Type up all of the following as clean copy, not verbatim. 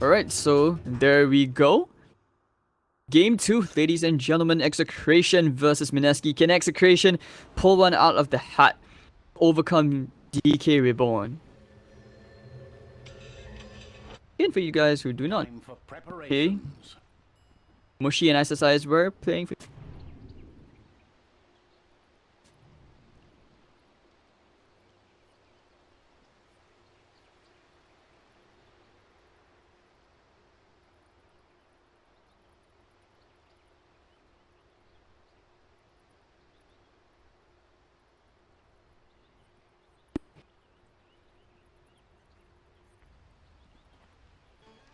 Alright, so there we go. Game 2, ladies and gentlemen, Execration versus Mineski. Can Execration pull one out of the hat? Overcome DK Reborn? Again, for you guys who do not. Okay. Mushi and SSIs were playing for...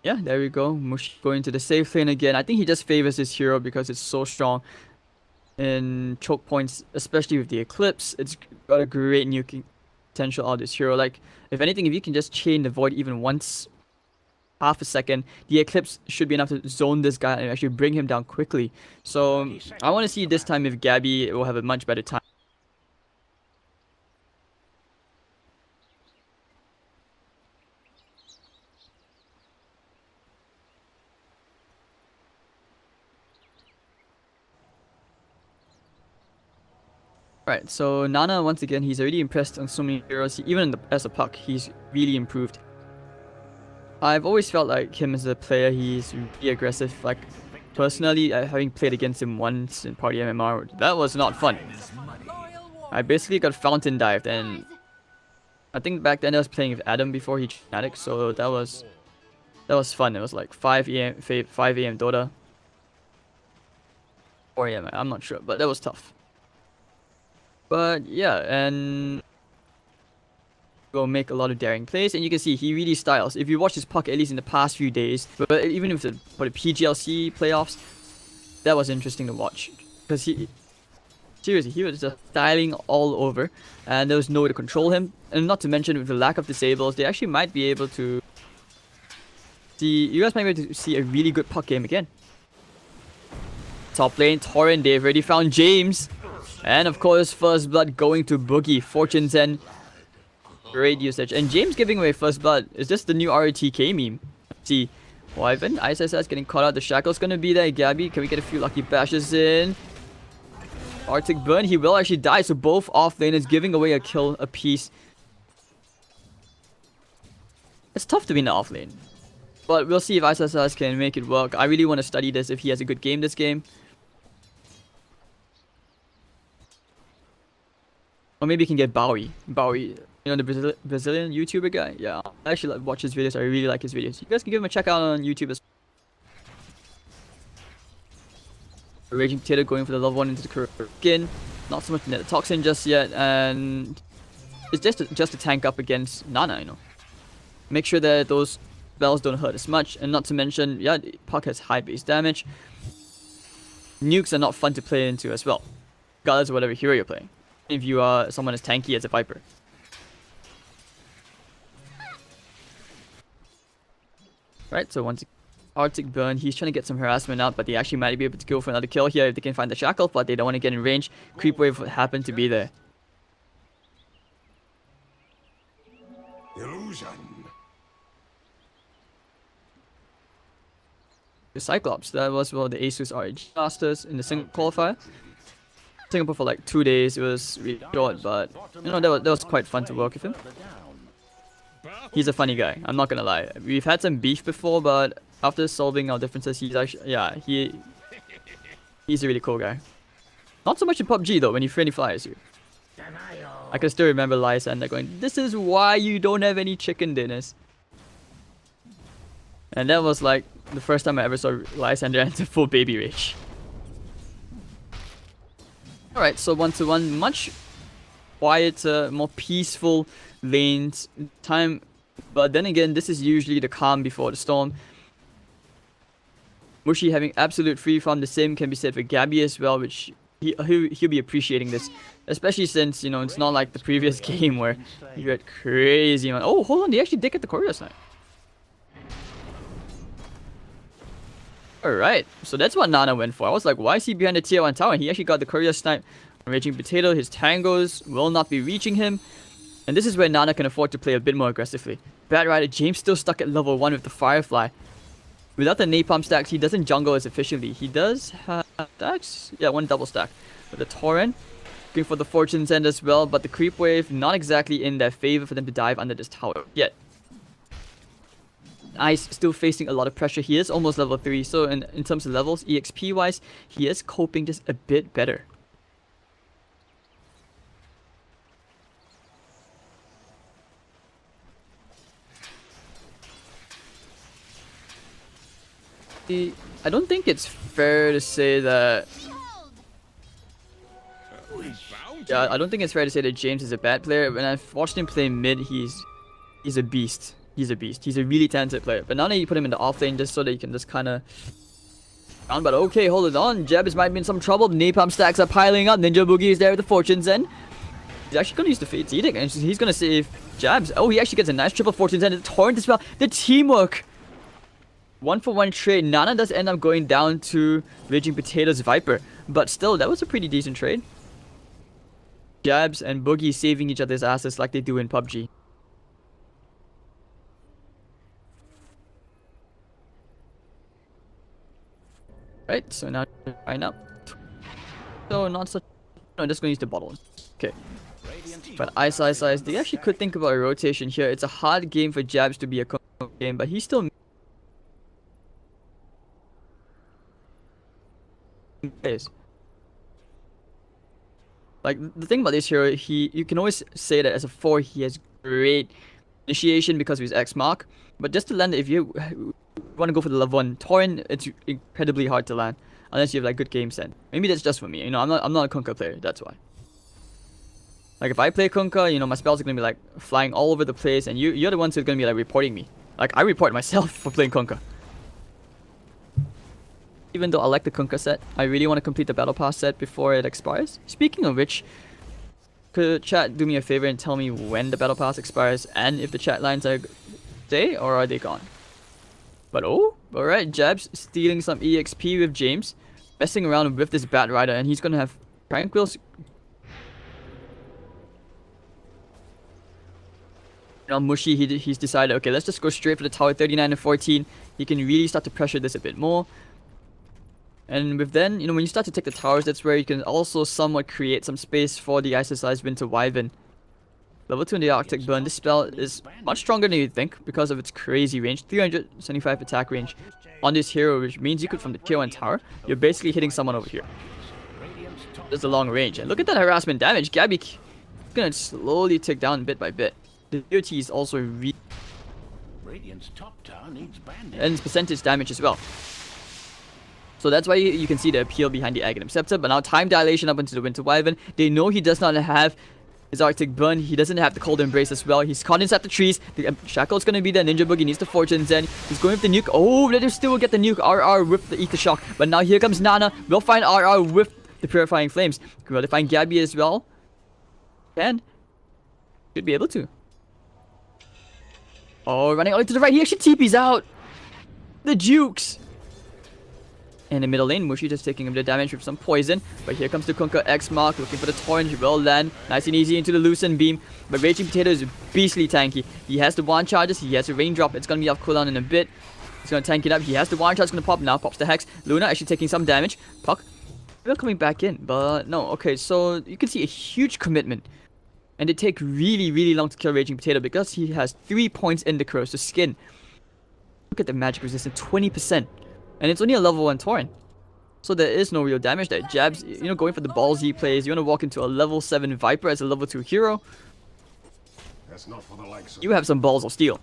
Yeah, there we go. Mushi going to the safe lane again. I think he just favors his hero because it's so strong in choke points, especially with the Eclipse. It's got a great nuking potential out of this hero. Like, if anything, if you can just chain the Void even once, half a second, the Eclipse should be enough to zone this guy and actually bring him down quickly. So, I want to see this time if Gabby will have a much better time. Right, so Nana, once again, he's already impressed on so many heroes. Even as a puck, he's really improved. I've always felt like him as a player, he's really aggressive. Like, personally, having played against him once in Party MMR, that was not fun. I basically got fountain dived, and I think back then I was playing with Adam before he Fnatic, so that was fun. It was like 5 AM Dota. 4 AM, I'm not sure, but that was tough. But yeah, and will make a lot of daring plays, and you can see he really styles. If you watch his puck, at least in the past few days, but even for the PGLC playoffs, that was interesting to watch because seriously, he was just styling all over, and there was no way to control him. And not to mention with the lack of disables, they actually might be able to see. You guys might be able to see a really good puck game again. Top lane, Torrent, they've already found James. And of course, First Blood going to Boogie. Fortune's End. Great usage. And James giving away First Blood. Is this the new RTK meme? See, Wyvern, ISSS getting caught out. The Shackle's gonna be there. Gabby, can we get a few lucky bashes in? Arctic Burn, he will actually die. So both off laners giving away a kill apiece. It's tough to be in the off lane. But we'll see if ISSS can make it work. I really want to study this if he has a good game this game. Or maybe you can get Bowie. Bowie, you know, the Brazilian YouTuber guy? Yeah, I actually watch his videos. I really like his videos. You guys can give him a check out on YouTube as well. Raging Potato going for the level 1 into the Kurgan. Not so much Net Toxin just yet, and it's just to tank up against Nana, you know. Make sure that those spells don't hurt as much, and not to mention, yeah, Puck has high base damage. Nukes are not fun to play into as well, regardless of whatever hero you're playing. If you are someone as tanky as a Viper. Right, so once Arctic Burn, he's trying to get some harassment out, but they actually might be able to go for another kill here if they can find the Shackle, but they don't want to get in range. Creep Wave happened to be there. Illusion. The Cyclops, that was one of the Asus RG Masters in the single qualifier. Singapore for like 2 days. It was really short, but you know, that was quite fun to work with him. He's a funny guy, I'm not gonna lie. We've had some beef before, but after solving our differences, he's actually, yeah, he's a really cool guy. Not so much in PUBG though, when he friendly fires you. I can still remember Lysander going, "This is why you don't have any chicken dinners." And that was like the first time I ever saw Lysander enter full baby rage. Alright, so 1-1, much quieter, more peaceful lanes time. But then again, this is usually the calm before the storm. Mushi having absolute free farm. The same can be said for Gabby as well, which he'll be appreciating this. Especially since, you know, it's not like the previous game where you had crazy amount. Oh, hold on, they actually did get the Courier Snipe. Alright, so that's what Nana went for. I was like, why is he behind the tier 1 tower? And he actually got the Courier Snipe. Raging Potato, his tangos will not be reaching him. And this is where Nana can afford to play a bit more aggressively. Bad Rider, James still stuck at level 1 with the Firefly. Without the napalm stacks, he doesn't jungle as efficiently. He does have stacks? Yeah, one double stack. With the Torrent, looking for the Fortune's End as well, but the creep wave not exactly in their favor for them to dive under this tower yet. Ice still facing a lot of pressure. He is almost level 3, so in terms of levels, EXP wise, he is coping just a bit better. I don't think it's fair to say that... Yeah, I don't think it's fair to say that James is a bad player. When I've watched him play mid, he's a beast. He's a beast. He's a really talented player. But now that you put him in the off lane just so that you can just kind of... But okay, hold it on. Jebs might be in some trouble. Napalm stacks are piling up. Ninja Boogie is there with the Fortune's End. He's actually going to use the Fate's Edict, and he's going to save Jabs. Oh, he actually gets a nice triple Fortune's End. The Torrent as well. The teamwork! 1-for-1 trade. Nana does end up going down to Raging Potato's Viper. But still, that was a pretty decent trade. Jabs and Boogie saving each other's asses like they do in PUBG. Right, so now line up. So not such... No, just gonna use the bottle. Okay. But Ice, they actually could think about a rotation here. It's a hard game for Jabs to be a game, but he's still... Like, the thing about this hero, you can always say that as a 4, he has great initiation because of his X mark. But just to land it, if you want to go for the level 1 Torrent, it's incredibly hard to land. Unless you have like good game sense. Maybe that's just for me, you know, I'm not a Kunkka player, that's why. Like if I play Kunkka, you know, my spells are gonna be like flying all over the place and you're the ones who are gonna be like reporting me. Like I report myself for playing Kunkka. Even though I like the Kunkka set, I really want to complete the Battle Pass set before it expires. Speaking of which, could chat do me a favor and tell me when the Battle Pass expires and if the chat lines are stay or are they gone? But oh, alright, Jabs stealing some EXP with James, messing around with this Bat Rider, and he's gonna have Tranquils. Now Mushy, he's decided, okay, let's just go straight for the tower, 39 and 14. He can really start to pressure this a bit more. And with then, you know, when you start to take the towers, that's where you can also somewhat create some space for the Ice Winter Wyvern. Level 2 in the Arctic Burn. This spell is much stronger than you'd think because of its crazy range. 375 attack range on this hero, which means you could, from the tier 1 tower, you're basically hitting someone over here. There's a long range. And look at that harassment damage. Gabby gonna slowly tick down bit by bit. The DOT is also and its percentage damage as well. So that's why you can see the appeal behind the Aghanim Scepter. But now time dilation up into the Winter Wyvern. They know he does not have his Arctic Burn. He doesn't have the Cold Embrace as well. He's caught inside the trees. The Shackle's gonna be there. Ninja Boogie needs the Fortune's End. He's going with the nuke. Oh, let him still get the nuke. RR with the Ether Shock. But now here comes Nana. We'll find RR with the Purifying Flames. Will they find Gabby as well? And should be able to. Oh, running all the way to the right. He actually TP's out. The Jukes. In the middle lane, Mushy just taking him the damage with some poison. But here comes the Kunkka X Mark, looking for the Torrent. He will land nice and easy into the Lucent Beam. But Raging Potato is beastly tanky. He has the wand charges, he has a raindrop. It's gonna be off cooldown in a bit. He's gonna tank it up. He has the wand charge, gonna pop now. Pops the Hex. Luna actually taking some damage. Puck, they're coming back in, but no. Okay, so you can see a huge commitment. And they take really, really long to kill Raging Potato because he has 3 points in the Curse to skin. Look at the magic resistance, 20%. And it's only a level 1 Torrent. So there is no real damage there. Jabs, you know, going for the ballsy plays. You want to walk into a level 7 Viper as a level 2 hero. That's not for the likes of you have some balls of steel.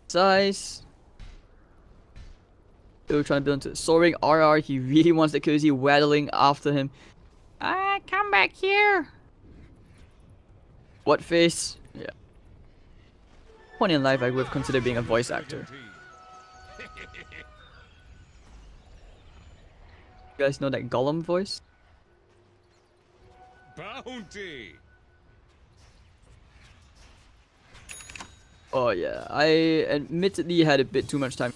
Size. Still trying to build into soaring RR. He really wants the cozy waddling after him. Ah, come back here. What face? Yeah. Point in life I would consider being a voice actor. You guys know that Gollum voice? Bounty. Oh yeah, I admittedly had a bit too much time.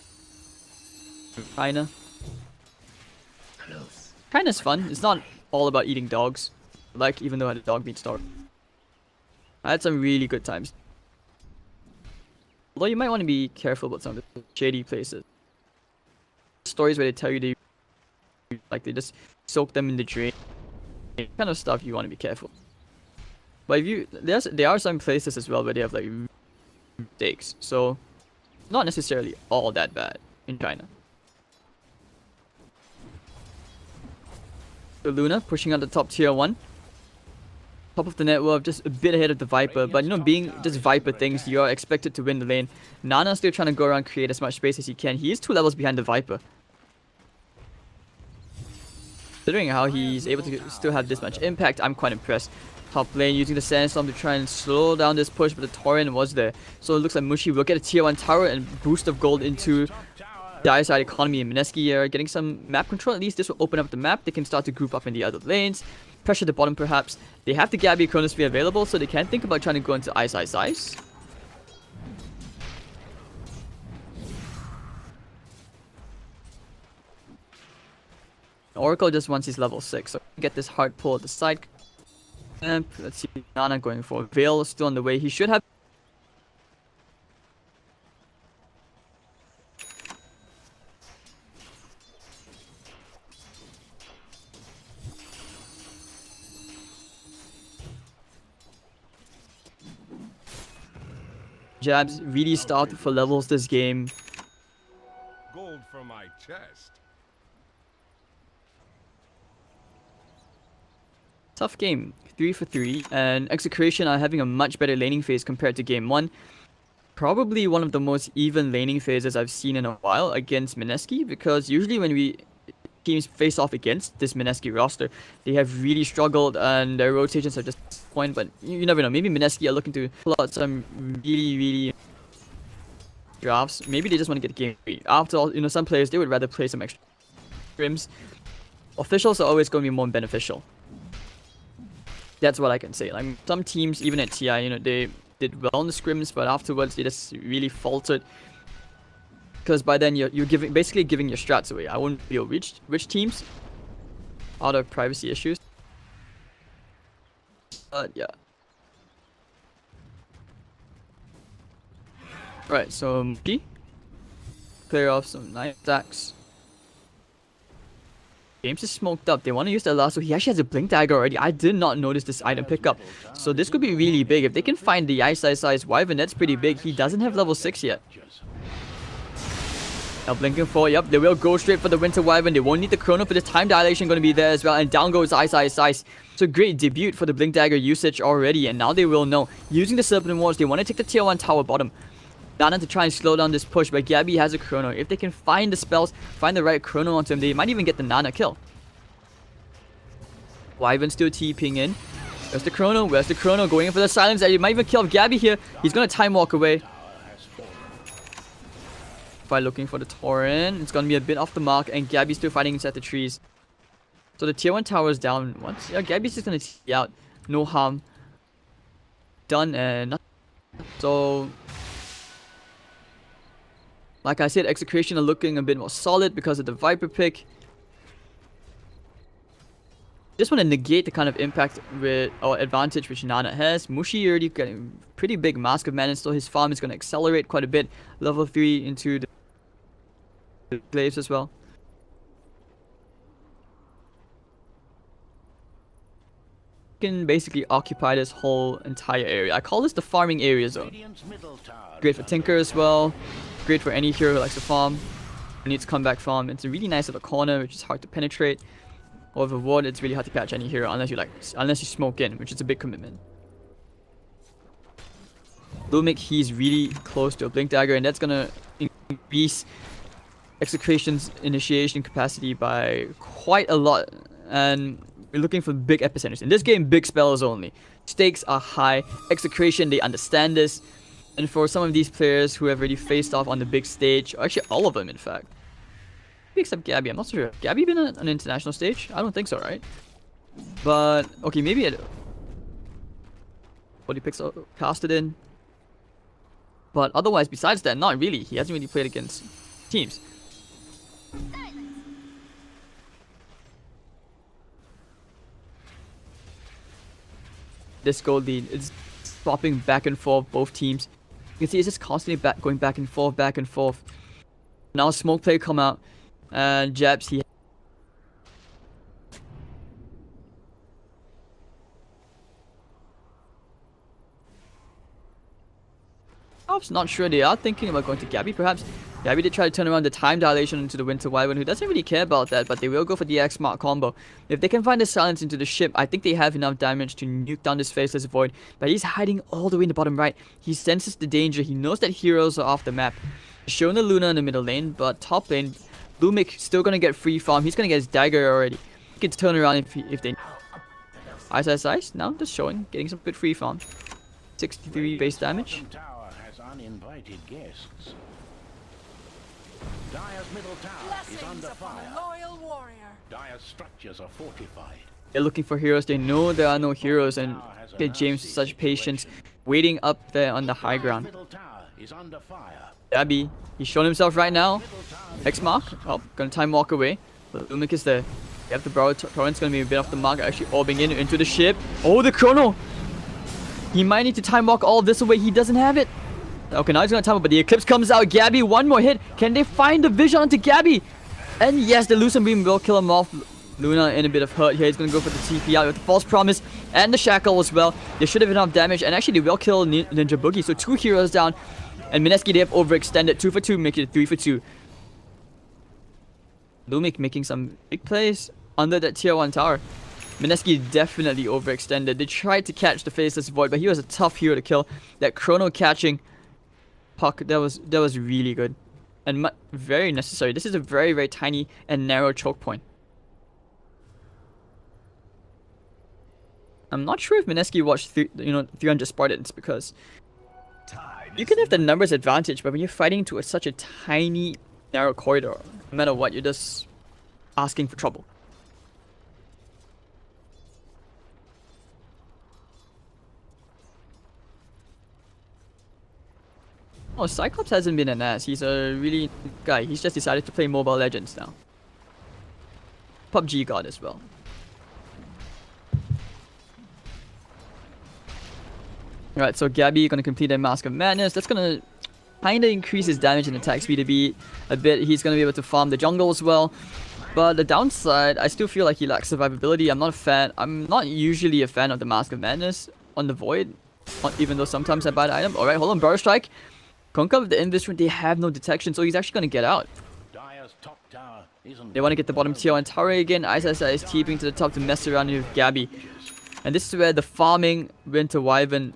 Kinda's fun. It's not all about eating dogs. Like, even though I had a dog being starved. I had some really good times. Although you might want to be careful about some of the shady places. Stories where they tell you they just soak them in the drain. Kind of stuff you want to be careful. But if there are some places as well where they have like mistakes. So, not necessarily all that bad in China. So Luna pushing out the top tier 1. Top of the network, just a bit ahead of the Viper. But you know, being just Viper things, you are expected to win the lane. Nana's still trying to go around, create as much space as he can. He is 2 levels behind the Viper. Considering how he's able to still have this much impact, I'm quite impressed. Top lane using the Sandstorm to try and slow down this push, but the Torrent was there. So it looks like Mushi will get a tier 1 tower and boost of gold into the Dire Side economy. And Mineski are getting some map control. At least this will open up the map. They can start to group up in the other lanes. Pressure the bottom perhaps. They have the Gabby Chronosphere available, so they can think about trying to go into Ice. Oracle just wants his level 6, so get this hard pull at the side. And let's see, Nana going for Veil, still on the way. He should have. Jabs really started for levels this game. Gold for my chest. Tough game, 3 for 3, and Execration are having a much better laning phase compared to game 1. Probably one of the most even laning phases I've seen in a while against Mineski, because usually when teams face off against this Mineski roster, they have really struggled and their rotations are just point, but you never know. Maybe Mineski are looking to pull out some really drafts. Maybe they just want to get game 3. After all, you know, some players, they would rather play some extra scrims. Officials are always going to be more beneficial. That's what I can say. Like some teams, even at TI, you know, they did well in the scrims, but afterwards they just really faltered. Because by then you're basically giving your strats away. I wouldn't feel which teams out of privacy issues. But yeah. Right, so Muki clear off some nice attacks. James is smoked up. They want to use the lasso. He actually has a blink dagger already. I did not notice this item pickup. So this could be really big. If they can find the Ice Wyvern, that's pretty big. He doesn't have level 6 yet. Now blinking for, yep, they will go straight for the Winter Wyvern. They won't need the Chrono for the time dilation going to be there as well. And down goes Ice. So great debut for the blink dagger usage already. And now they will know. Using the Serpent Wards, they want to take the tier 1 tower bottom. Nana to try and slow down this push, but Gabby has a Chrono. If they can find the spells, find the right Chrono onto him, they might even get the Nana kill. Wyvern still TPing in. Where's the Chrono? Where's the Chrono? Going in for the silence. He might even kill Gabby here. He's going to time walk away. By looking for the Torrent. It's going to be a bit off the mark, and Gabby's still fighting inside the trees. So the tier 1 tower is down once. Yeah, Gabby's just going to TP out. No harm done, and nothing. So like I said, Execration are looking a bit more solid because of the Viper pick. Just want to negate the kind of impact or advantage which Nana has. Mushi already getting pretty big Mask of Mana, so his farm is going to accelerate quite a bit. Level 3 into the glaives as well. You can basically occupy this whole entire area. I call this the farming area zone. Great for Tinker as well. Great for any hero who likes to farm. Who needs to come back farm. It's a really nice little corner which is hard to penetrate. Over ward, it's really hard to catch any hero unless you smoke in, which is a big commitment. Lumik, he's really close to a blink dagger, and that's gonna increase Execration's initiation capacity by quite a lot. And we're looking for big epicenters. In this game, big spells only. Stakes are high. Execration, they understand this. And for some of these players who have already faced off on the big stage, or actually all of them in fact, except Gabby, I'm not so sure. Gabby been on an international stage? I don't think so, right? But okay, maybe it. What he picks up, cast it in. But otherwise, besides that, not really. He hasn't really played against teams. this gold lead. It's swapping back and forth, both teams. You can see it's just constantly going back and forth, back and forth. Now smoke play come out, and Jabs, he not sure. They are thinking about going to Gabby, perhaps. Gabby did try to turn around the time dilation into the Winter Wyvern, who doesn't really care about that, but they will go for the X-Mark combo. If they can find the silence into the ship, I think they have enough damage to nuke down this Faceless Void, but he's hiding all the way in the bottom right. He senses the danger. He knows that heroes are off the map. Showing the Luna in the middle lane, but top lane, Lumik still gonna get free farm. He's gonna get his dagger already. He can turn around if they... Ice. Now just showing, getting some good free farm. 63 base damage. Uninvited guests. Dire's middle tower is under fire. Loyal warrior. Dire's structures are fortified. They're looking for heroes. They know there are no heroes, and get James with such patience, waiting up there on the high ground. Middle tower is under fire. Gabby, he's shown himself right now. X-Mark, oh, gonna time walk away. But Lumik is there. You have the Borrow Torrent's gonna be a bit off the mark, actually orbing into the ship. Oh, the Chrono! He might need to time walk all this away. He doesn't have it. Okay, now he's gonna time it, but the Eclipse comes out. Gabby, one more hit. Can they find the vision onto Gabby? And yes, the Lucent Beam will kill him off. Luna in a bit of hurt here. He's gonna go for the TP out with the False Promise and the Shackle as well. They should have enough damage, and actually they will kill Ninja Boogie. So 2 heroes down. And Mineski, they have overextended. 2 for 2, making it 3 for 2. Lumik making some big plays under that tier 1 tower. Mineski definitely overextended. They tried to catch the Faceless Void, but he was a tough hero to kill. That Chrono catching puck, that was really good. And very necessary. This is a very, very tiny and narrow choke point. I'm not sure if Mineski watched 300 Spartans, because you can have the numbers advantage, but when you're fighting to such a tiny, narrow corridor, no matter what, you're just asking for trouble. Oh, Cyclops hasn't been an ass. He's a really guy. He's just decided to play Mobile Legends now. PUBG God as well. Alright, so Gabby gonna complete that Mask of Madness. That's gonna kinda increase his damage and attack speed a bit. He's gonna be able to farm the jungle as well. But the downside, I still feel like he lacks survivability. I'm not a fan. I'm not usually a fan of the Mask of Madness on the Void, even though sometimes I buy the item. Alright, hold on, Burrow Strike. Kunkka with the Invisible, they have no detection, so he's actually gonna get out. They want to get the bottom tier on tower again. Ice is TPing to the top to mess around with Gabby. And this is where the farming Winter Wyvern,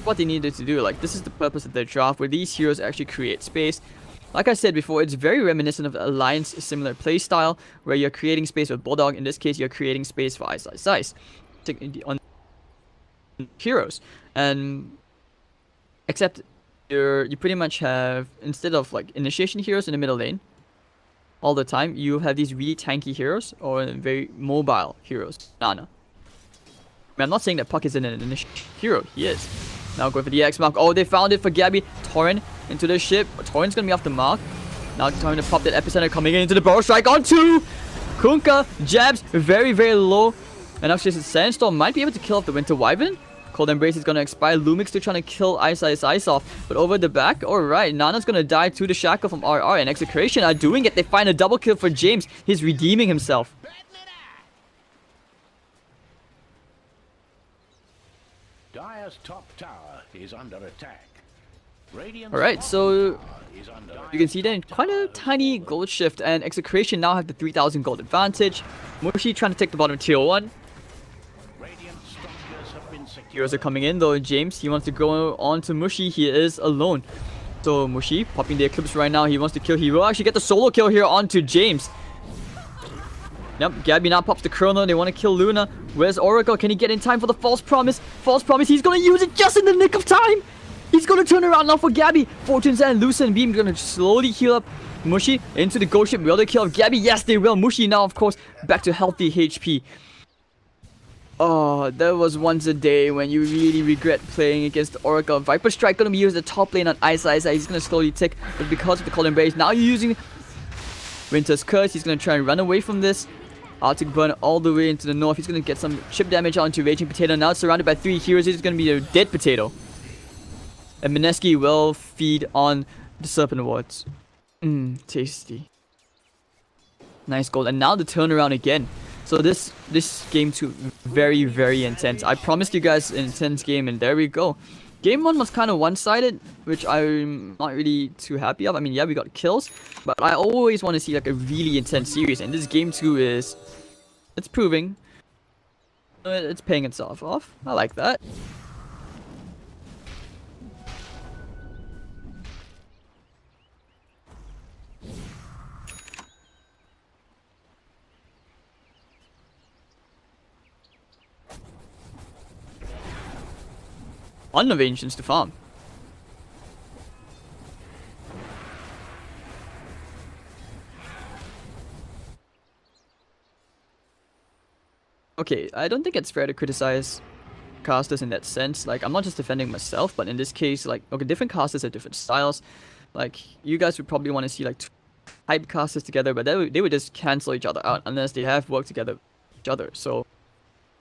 what they needed to do. Like, this is the purpose of their draft, where these heroes actually create space. Like I said before, it's very reminiscent of Alliance similar playstyle, where you're creating space with Bulldog. In this case, you're creating space for Ice on heroes. And except you pretty much have, instead of like initiation heroes in the middle lane all the time, you have these really tanky heroes or very mobile heroes. Nana. I mean, I'm not saying that Puck isn't an initiation hero. He is. Now going for the X mark. Oh, they found it for Gabby. Torrent into the ship. Torrent's gonna be off the mark. Now trying to pop that epicenter, coming into the Burrow Strike on 2. Kunkka jabs very, very low. And actually, Sandstorm might be able to kill off the Winter Wyvern. Cold Embrace is gonna expire. Lumik's still trying to kill Ice off. But over the back, alright, Nana's gonna die to the Shackle from RR, and Execration are doing it. They find a double kill for James. He's redeeming himself. Dire's top tower is under attack. Alright, so you can see then quite a tiny gold shift, and Execration now have the 3000 gold advantage. Mushi trying to take the bottom tier 1. Heroes are coming in though. James, he wants to go on to Mushi. He is alone. So Mushi popping the Eclipse right now. He wants to kill. He will actually get the solo kill here onto James. Yep, Gabby now pops the Chrono. They want to kill Luna. Where's Oracle? Can he get in time for the False Promise? False Promise. He's going to use it just in the nick of time. He's going to turn around now for Gabby. Fortune's and Lucent Beam going to slowly heal up Mushi into the ghost ship. Will they kill Gabby? Yes, they will. Mushi now, of course, back to healthy HP. Oh, there was once a day when you really regret playing against Oracle. Viper Strike gonna be used at the top lane on Ice. He's gonna slowly tick, but because of the Cold Embrace, now you're using Winter's Curse. He's gonna try and run away from this. Arctic Burn all the way into the north. He's going to get some chip damage onto Raging Potato. Now surrounded by 3 heroes. He's going to be a dead potato. And Mineski will feed on the Serpent Wards. Tasty. Nice gold. And now the turnaround again. So this game 2, very, very intense. I promised you guys an intense game, and there we go. Game 1 was kind of one-sided, which I'm not really too happy of. I mean, yeah, we got kills, but I always want to see like a really intense series, and this game 2 is... It's proving. It's paying itself off. I like that. Ton of ancients to farm. Okay, I don't think it's fair to criticize casters in that sense. Like, I'm not just defending myself, but in this case, like, okay, different casters have different styles. Like, you guys would probably want to see like 2 hype casters together, but they would just cancel each other out unless they have worked together with each other. So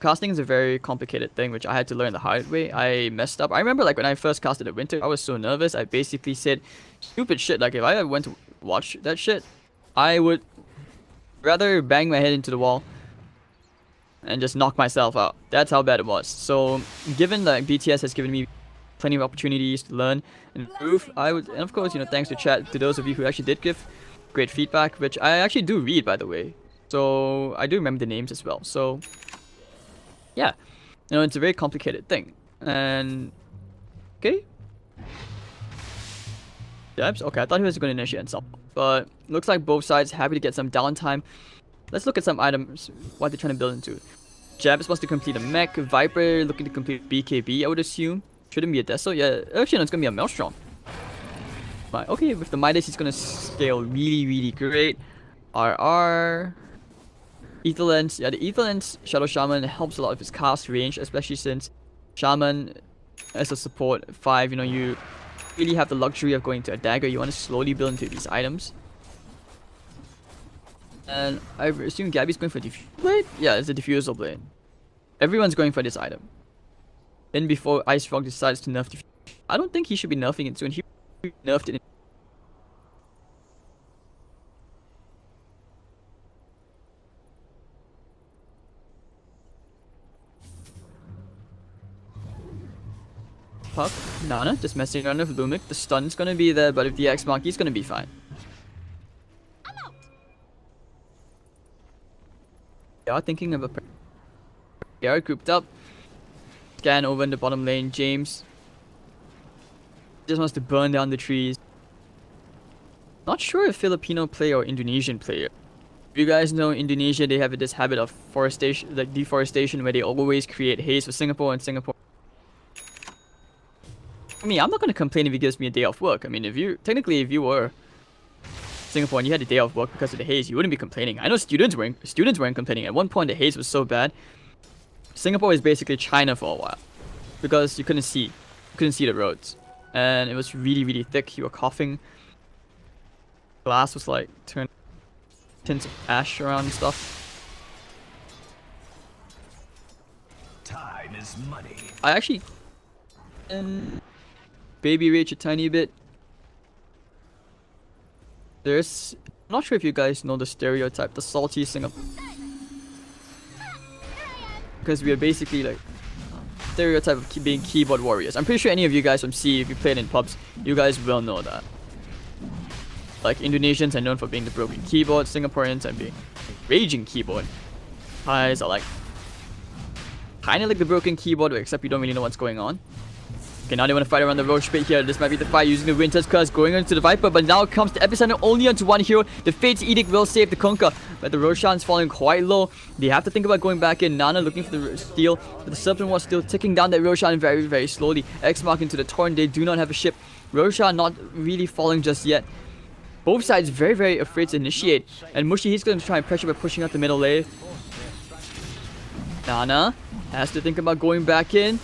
casting is a very complicated thing, which I had to learn the hard way. I messed up. I remember like when I first casted at Winter, I was so nervous. I basically said stupid shit. Like if I went to watch that shit, I would rather bang my head into the wall and just knock myself out. That's how bad it was. So given that BTS has given me plenty of opportunities to learn and improve, I would, and of course, you know, thanks to chat, to those of you who actually did give great feedback, which I actually do read, by the way. So I do remember the names as well. So yeah, you know, it's a very complicated thing. And okay, Jabs. Okay, I thought he was going to initiate and some, but looks like both sides happy to get some downtime. Let's look at some items. What they're trying to build into. Jabs wants to complete a mech. Viper looking to complete BKB. I would assume shouldn't be a Deso. Yeah, actually, no, it's gonna be a Maelstrom. But okay, with the Midas, he's gonna scale really, really great. RR. Ether Lens, yeah, the Ether Lens Shadow Shaman helps a lot of his cast range, especially since Shaman as a support 5, you know, you really have the luxury of going to a dagger. You want to slowly build into these items. And I assume Gabby's going for Diffusal Blade? Yeah, it's a Diffusal Blade. Everyone's going for this item. Then before Ice Frog decides to nerf Diffusal, I don't think he should be nerfing it soon. He nerfed it in Puck, Nana, just messing around with Lumik. The stun's gonna be there, but if the X Monkey's gonna be fine. They are thinking of a... They are grouped up. Scan over in the bottom lane. James just wants to burn down the trees. Not sure if Filipino player or Indonesian player. If you guys know Indonesia, they have this habit of forestation, like deforestation, where they always create haze for Singapore, and Singapore... I mean, I'm not gonna complain if he gives me a day off work. I mean, if you were Singapore and you had a day off work because of the haze, you wouldn't be complaining. I know students weren't complaining. At one point, the haze was so bad. Singapore is basically China for a while because you couldn't see the roads, and it was really, really thick. You were coughing. Glass was like turned tints of ash around and stuff. Time is money. I actually baby rage a tiny bit. I'm not sure if you guys know the stereotype, the salty Singapore, because we are basically like stereotype of being keyboard warriors. I'm pretty sure any of you guys from C, if you played in pubs, you guys will know that. Like Indonesians are known for being the broken keyboard, Singaporeans are being raging keyboard. Thais are like kinda like the broken keyboard, except you don't really know what's going on. Okay, now they want to fight around the Roach Pit here. This might be the fight using the Winter's Curse, going into the Viper, but now it comes to Epicenter only onto one hero. The Fate's Edict will save the Kunkka, but the Roshan's falling quite low. They have to think about going back in. Nana looking for the steal, but the Serpent was still ticking down that Roshan very, very slowly. X-Mark into the Torrent. They do not have a ship. Roshan not really falling just yet. Both sides very, very afraid to initiate. And Mushi, he's going to try and pressure by pushing out the middle lane. Nana has to think about going back in.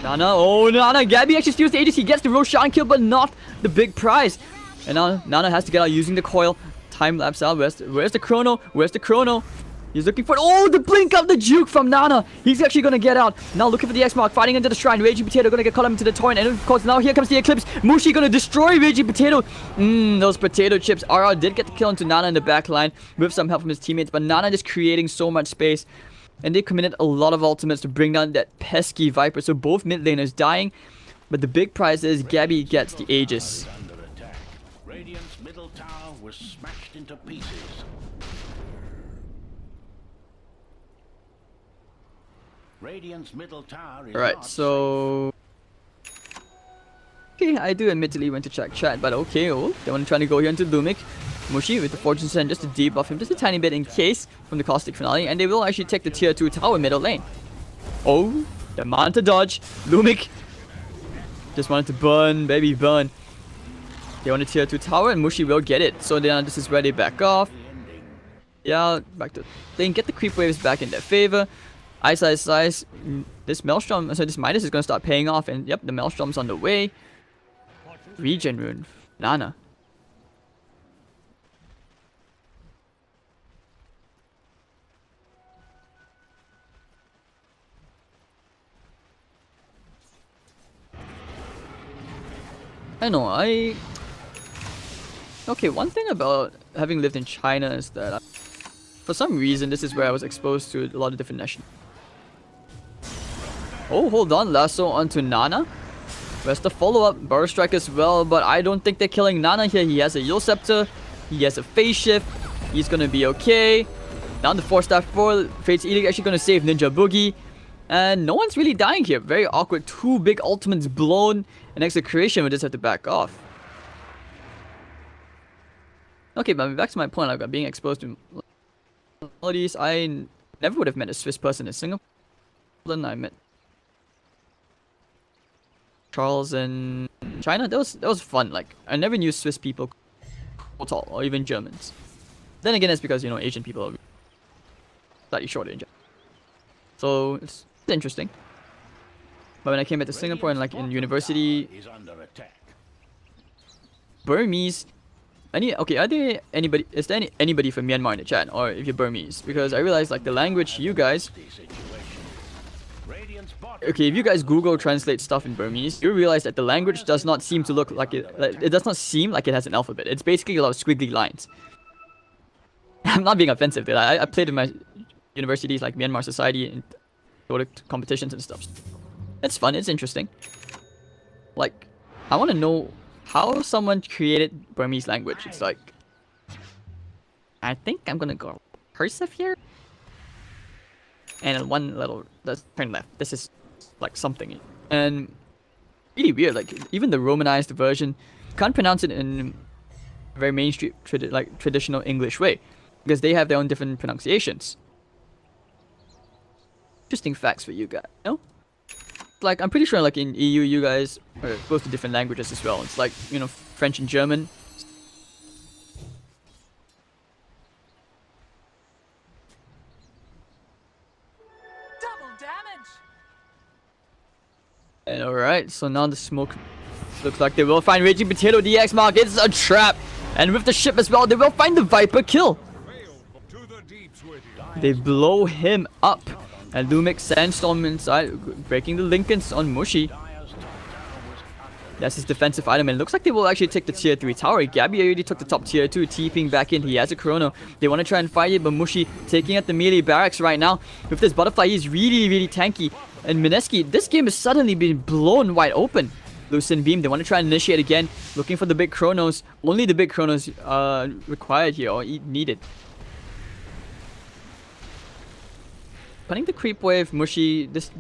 Nana, Gabby actually steals the ADC, gets the Roshan kill, but not the big prize. And now Nana has to get out using the coil. Time lapse out. Where's the chrono? He's looking for... Oh, the blink of the juke from Nana. He's actually going to get out. Now looking for the X-Mark, fighting into the shrine. Raging Potato going to get caught up into the torrent. And of course, now here comes the Eclipse. Mushi going to destroy Raging Potato. Those potato chips. RR did get the kill into Nana in the back line with some help from his teammates. But Nana just creating so much space. And they committed a lot of ultimates to bring down that pesky Viper. So both mid laners dying. But the big prize is Gabby gets the Aegis. Under attack. Radiant's middle tower was smashed into pieces. Radiant's middle tower is Alright, not so... Okay, I do admittedly went to check chat, but okay, oh, they want to try to go here into Lumik. Mushi with the Fortune Send just to debuff him just a tiny bit in case from the Caustic Finale, and they will actually take the tier 2 tower middle lane. Oh, the Manta dodge. Lumik just wanted to burn, baby burn. They want a tier 2 tower and Mushi will get it. So then this is where they back off. Yeah, back to lane, get the creep waves back in their favor. Ice. This Maelstrom, so this Midas is going to start paying off, and yep, the Maelstrom's on the way. Regen rune. Nana. I know, okay, one thing about having lived in China is that for some reason this is where I was exposed to a lot of different nations. Oh, hold on, lasso onto Nana. Where's the follow-up? Burst Strike as well, but I don't think they're killing Nana here. He has a Yule Scepter, he has a Phase Shift, he's gonna be okay. Down to 4-star 4, Fate's Edict actually gonna save Ninja Boogie. And no one's really dying here. Very awkward. 2 big ultimates blown, and Execration will just have to back off. Okay, but back to my point, like being exposed to all these, I never would have met a Swiss person in Singapore. Then I met Charles in China. That was fun. Like I never knew Swiss people at all, or even Germans. Then again, it's because Asian people are slightly shorter in Japan. So it's interesting. But when I came back to Singapore and like in university, Burmese. Are there anybody? Is there anybody from Myanmar in the chat, or if you're Burmese? Because I realized like the language you guys. Okay, if you guys Google translate stuff in Burmese, you realize that the language does not seem to look like it. Like, it does not seem like it has an alphabet. It's basically a lot of squiggly lines. I'm not being offensive, dude. I played in my universities like Myanmar Society and go to competitions and stuff. It's fun. It's interesting. Like, I want to know how someone created Burmese language. It's like, I think I'm gonna go cursive here. And one little, let's turn left. This is like something. And really weird, like even the Romanized version, can't pronounce it in a very mainstream, traditional English way. Because they have their own different pronunciations. Interesting facts for you guys, Like, I'm pretty sure like in EU, you guys are exposed to different languages as well. It's like, French and German. And alright, so now the smoke looks like they will find Raging Potato. The X-Mark, it's a trap. And with the ship as well, they will find the Viper kill. They blow him up. And Lumik Sandstorm inside, breaking the Lincolns on Mushi. That's his defensive item, and it looks like they will actually take the tier 3 tower. Gabby already took the top tier 2, TPing back in. He has a Chrono. They want to try and fight it, but Mushi taking at the melee barracks right now. With this butterfly, he's really, really tanky. And Mineski, this game has suddenly been blown wide open. Lucent Beam, they want to try and initiate again. Looking for the big Chronos. Only the big Chronos required here, or needed. Punting the creep wave, Mushi, this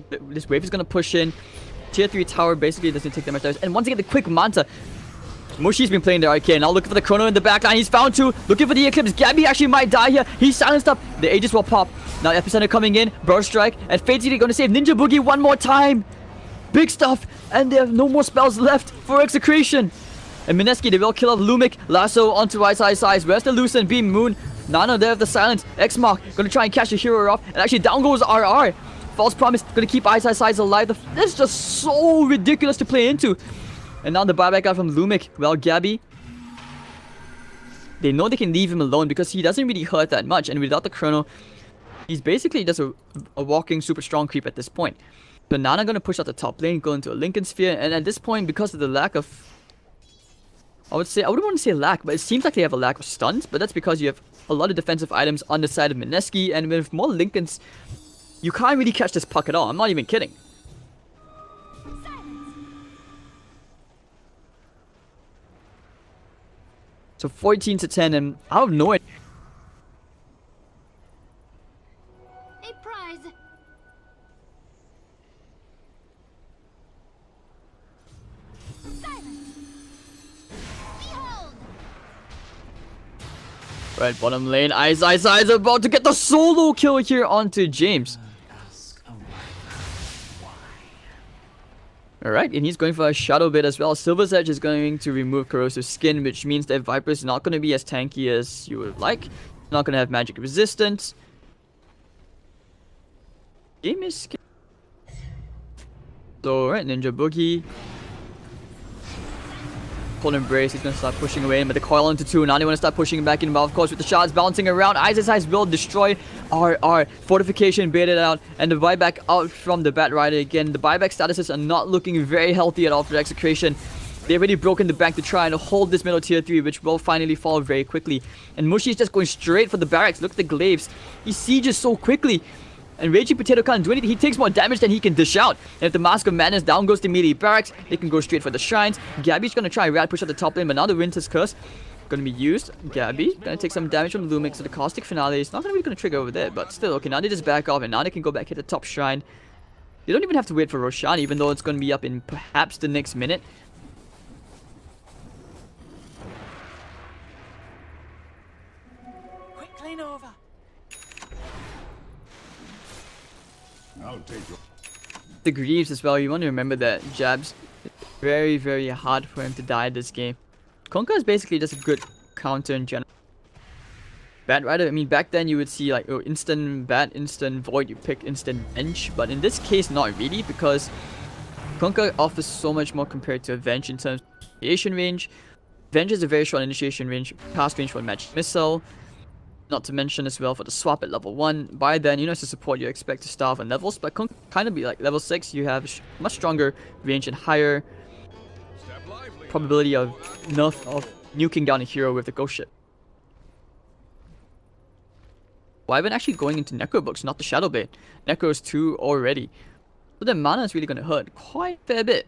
wave is going to push in. Tier 3 tower basically doesn't take that much damage. And once again, the quick Manta. Mushi's been playing the arcane. Now looking for the Chrono in the backline. He's found 2. Looking for the Eclipse. Gabby actually might die here. He's silenced up. The Aegis will pop. Now Epicenter coming in. Burst Strike. And Fate's Edict going to save Ninja Boogie one more time. Big stuff. And they have no more spells left for Execration. And Mineski, they will kill off Lumik. Lasso onto right side. Where's the Lucent Beam? Moon. Nano there with the silence. X-Mark gonna try and catch the hero off. And actually down goes RR. False Promise gonna keep Ice alive. This is just so ridiculous to play into. And now the buyback out from Lumik. Well, Gabby, they know they can leave him alone because he doesn't really hurt that much. And without the Chrono, He's basically just a walking super strong creep at this point. So Nana gonna push out the top lane, go into a Lincoln Sphere, and at this point, because of the lack of... I wouldn't want to say lack, but it seems like they have a lack of stuns, but that's because you have a lot of defensive items on the side of Mineski, and with more Lincolns, you can't really catch this puck at all. I'm not even kidding. So 14 to 10, and out of nowhere... A prize. Silence. Behold. Right, bottom lane, Eyes about to get the solo kill here onto James. Alright, and he's going for a Shadow Bit as well. Silver's Edge is going to remove Corrosive Skin, which means that Viper is not going to be as tanky as you would like. Not going to have magic resistance. Game is... So, right, Ninja Boogie. Cold Embrace, he's going to start pushing away, but the coil into 2. Now they want to start pushing back in, but of course with the shots bouncing around, Eyes will destroy our fortification, baited out, and the buyback out from the Bat Rider again. The buyback statuses are not looking very healthy at all for Execration. They've already broken the bank to try and hold this middle tier 3, which will finally fall very quickly. And Mushi is just going straight for the barracks. Look at the glaives. He sieges so quickly. And Raging Potato can't do anything. He takes more damage than he can dish out. And if the Mask of Madness down goes to melee barracks, they can go straight for the shrines. Gabby's gonna try rat push at the top lane, but now the Winter's Curse gonna be used. Gabby gonna take some damage from Lumix, so the Caustic Finale is not gonna be gonna trigger over there, but still, okay, now they just back off, and now they can go back hit the top shrine. You don't even have to wait for Roshan, even though it's gonna be up in perhaps the next minute. Quick lane over. I'll take your... The Greaves as well, you want to remember that Jab's very, very hard for him to die this game. Conker is basically just a good counter in general. Bat Rider, I mean, back then you would see like, oh, instant Bat, instant Void, you pick instant Bench, but in this case, not really, because Conker offers so much more compared to Avenge in terms of initiation range. Avenge is a very short initiation range, cast range for Magic Missile. Not to mention as well for the swap at level 1. By then, you know, as a support, you expect to start on levels, but kind of be like level 6, you have much stronger range and higher probability of nerf of nuking down a hero with the ghost ship. Wyvern actually going into Necro books, not the Shadow Blade. Necro is 2 already. So the mana is really going to hurt quite a fair bit.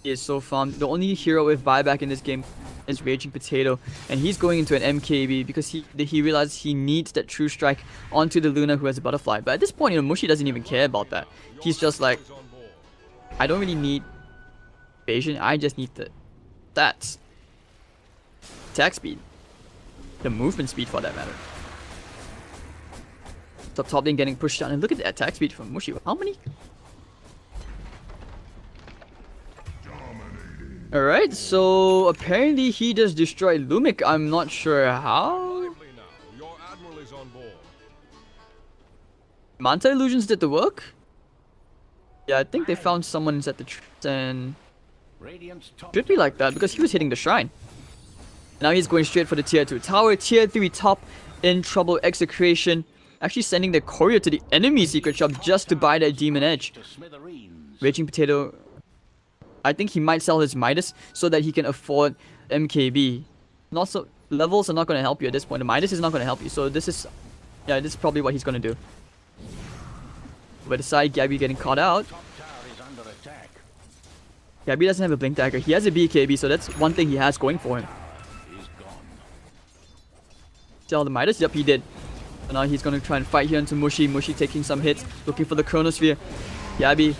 He is so farmed. The only hero with buyback in this game is Raging Potato, and he's going into an MKB because he realizes he needs that True Strike onto the Luna who has a Butterfly. But at this point, you know, Mushi doesn't even care about that. He's just like, I don't really need evasion, I just need the stats. Attack speed. The movement speed for that matter. Top lane getting pushed down, and look at the attack speed from Mushi. How many? Alright, so apparently he just destroyed Lumic. I'm not sure how. Your admiral is on board. Manta Illusions did the work? Yeah, I think they found someone at the and should be like that because he was hitting the shrine. Now he's going straight for the tier 2 tower. Tier 3 top in trouble. Execration actually sending their courier to the enemy secret shop just to buy that Demon Edge. Raging Potato, I think he might sell his Midas so that he can afford MKB. Not so, levels are not going to help you at this point. The Midas is not going to help you. So this is, yeah, this is probably what he's going to do. By the side, Gabby getting caught out. Gabby doesn't have a Blink Dagger. He has a BKB, so that's one thing he has going for him. Sell the Midas? Yep, he did. So now he's going to try and fight here into Mushi. Mushi taking some hits, looking for the Chronosphere. Gabby,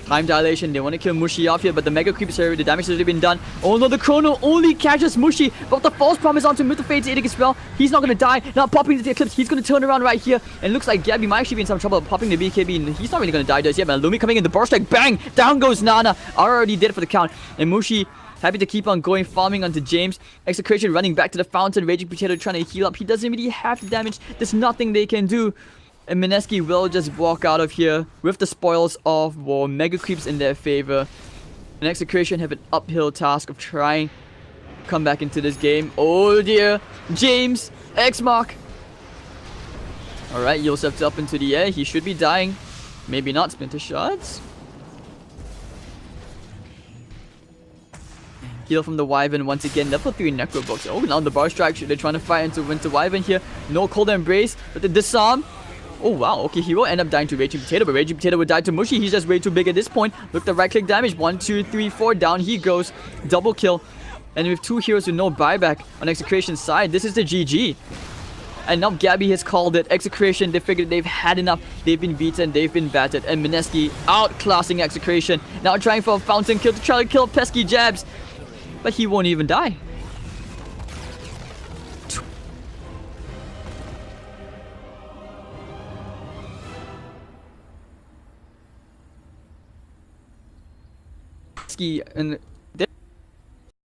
time dilation. They want to kill Mushi off here, but the Mega Creep is here. The damage has already been done. Oh no, the Chrono only catches Mushi, but the false promise onto Mythofade's eating as well. He's not going to die. Now popping the Eclipse. He's going to turn around right here. And looks like Gabby might actually be in some trouble popping the BKB. And he's not really going to die just yet, man. Lumi coming in. The burst strike. Bang! Down goes Nana. Already did it for the count. And Mushi happy to keep on going, farming onto James. Execration running back to the fountain. Raging Potato trying to heal up. He doesn't really have the damage. There's nothing they can do. And Mineski will just walk out of here with the spoils of war. Mega Creeps in their favor. And Execration have an uphill task of trying to come back into this game. Oh dear. James. X-Mark. Alright, Yosef's up into the air. He should be dying. Maybe not. Splinter shots. Heal from the Wyvern once again. Level 3 Necro Box. Oh, now the Bar Strike. They're trying to fire into Winter Wyvern here. No Cold Embrace. But the Disarm. Oh, wow. Okay, he will end up dying to Raging Potato. But Raging Potato would die to Mushi. He's just way too big at this point. Look, the right-click damage. 1, 2, 3, 4. Down he goes. Double kill. And with 2 heroes with no buyback on Execration's side, this is the GG. And now Gabby has called it. Execration, they figured they've had enough. They've been beaten, they've been battered. And Mineski outclassing Execration. Now trying for a fountain kill to try to kill pesky Jabs. But he won't even die. Mineski and